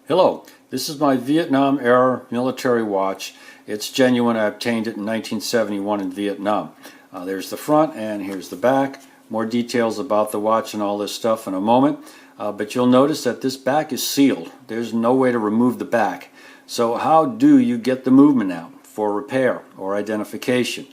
Hello, this is my Vietnam era military watch. It's genuine. I obtained it in 1971 in Vietnam. There's the front and here's the back. More details about the watch and all this stuff in a moment. But you'll notice that this back is sealed. There's no way to remove the back. So how do you get the movement out for repair or identification?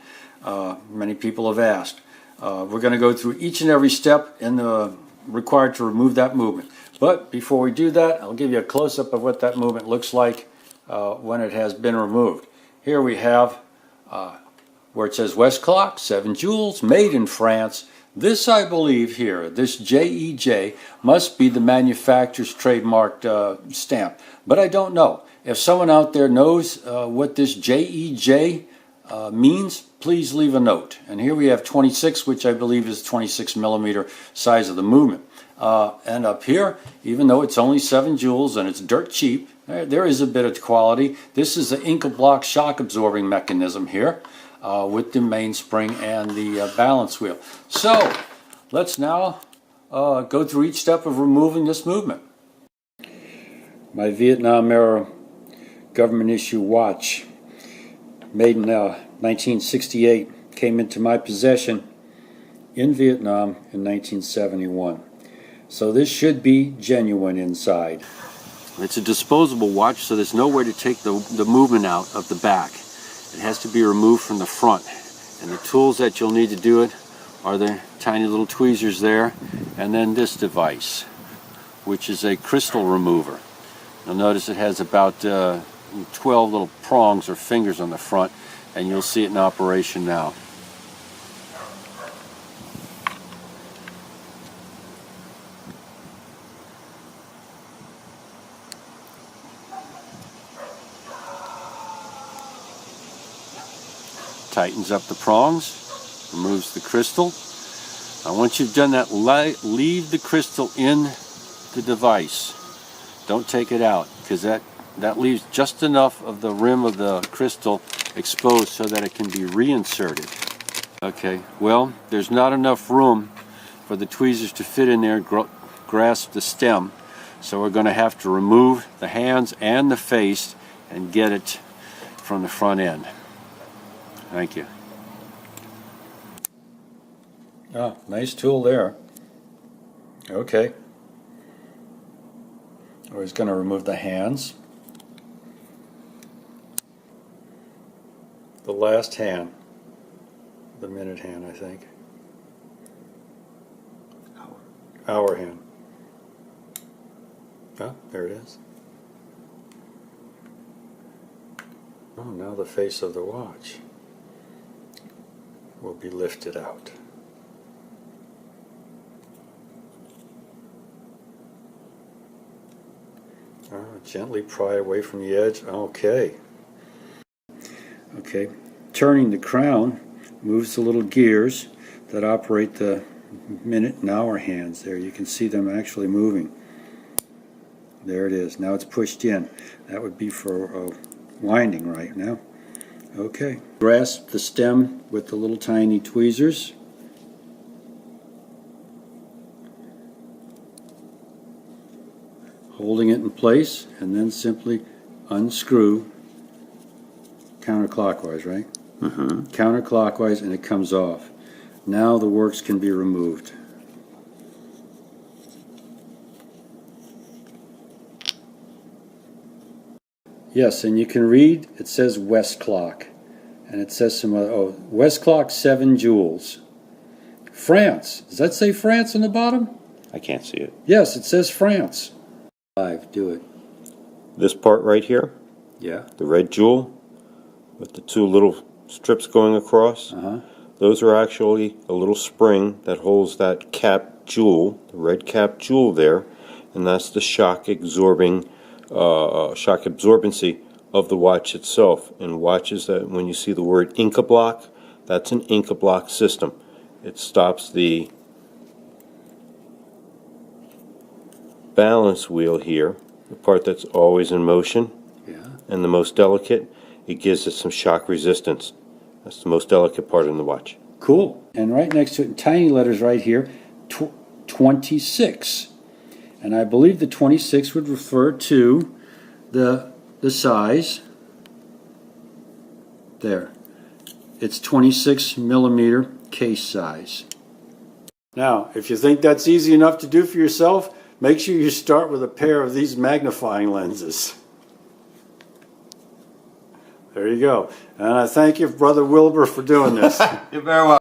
Many people have asked. We're going to go through each and every step in the required to remove that movement. But before we do that, I'll give you a close-up of what that movement looks like when it has been removed. Here we have where it says West Clock, 7 jewels, made in France. This, I believe here, this JEJ must be the manufacturer's trademarked stamp. But I don't know. If someone out there knows what this JEJ means, please leave a note. And here we have 26, which I believe is 26 millimeter size of the movement. And up here, even though it's only 7 jewels and it's dirt cheap, there is a bit of quality. This is the Incablock shock absorbing mechanism here with the mainspring and the balance wheel. So let's now go through each step of removing this movement. My Vietnam era government issue watch, made in 1968, came into my possession in Vietnam in 1971. So this should be genuine inside. It's a disposable watch, so there's no way to take the movement out of the back. It has to be removed from the front. And the tools that you'll need to do it are the tiny little tweezers there, and then this device, which is a crystal remover. You'll notice it has about 12 little prongs or fingers on the front, and you'll see it in operation now. Tightens up the prongs, removes the crystal. Now once you've done that, leave the crystal in the device. Don't take it out, because that leaves just enough of the rim of the crystal exposed so that it can be reinserted. Okay, well, there's not enough room for the tweezers to fit in there and grasp the stem, so we're going to have to remove the hands and the face and get it from the front end. Thank you. Ah, nice tool there. Okay. We're just going to remove the hands. The last hand. The minute hand, I think. Hour hand. Oh, there it is. Oh, now the face of the watch will be lifted out. Gently pry away from the edge. Okay. Okay. Turning the crown moves the little gears that operate the minute and hour hands there. You can see them actually moving. There it is. Now it's pushed in. That would be for winding right now. Okay. Grasp the stem with the little tiny tweezers. Holding it in place, and then simply unscrew counterclockwise, right? Mm-hmm. Counterclockwise, and it comes off. Now the works can be removed. Yes, and you can read, it says West Clock. And it says some other, West Clock 7 jewels. France. Does that say France on the bottom? I can't see it. Yes, it says France. Do it. This part right here? Yeah. The red jewel with the 2 little strips going across. Those are actually a little spring that holds that cap jewel, the red cap jewel there, and that's the shock absorbency of the watch itself. And watches that, when you see the word Incablock, that's an Incablock system. It stops the balance wheel here, the part that's always in motion, and the most delicate. It gives it some shock resistance. That's the most delicate part in the watch. Cool. And right next to it, in tiny letters right here, 26. And I believe the 26 would refer to the size. There. It's 26 millimeter case size. Now, if you think that's easy enough to do for yourself, make sure you start with a pair of these magnifying lenses. There you go. And I thank you, Brother Wilbur, for doing this. You're very welcome.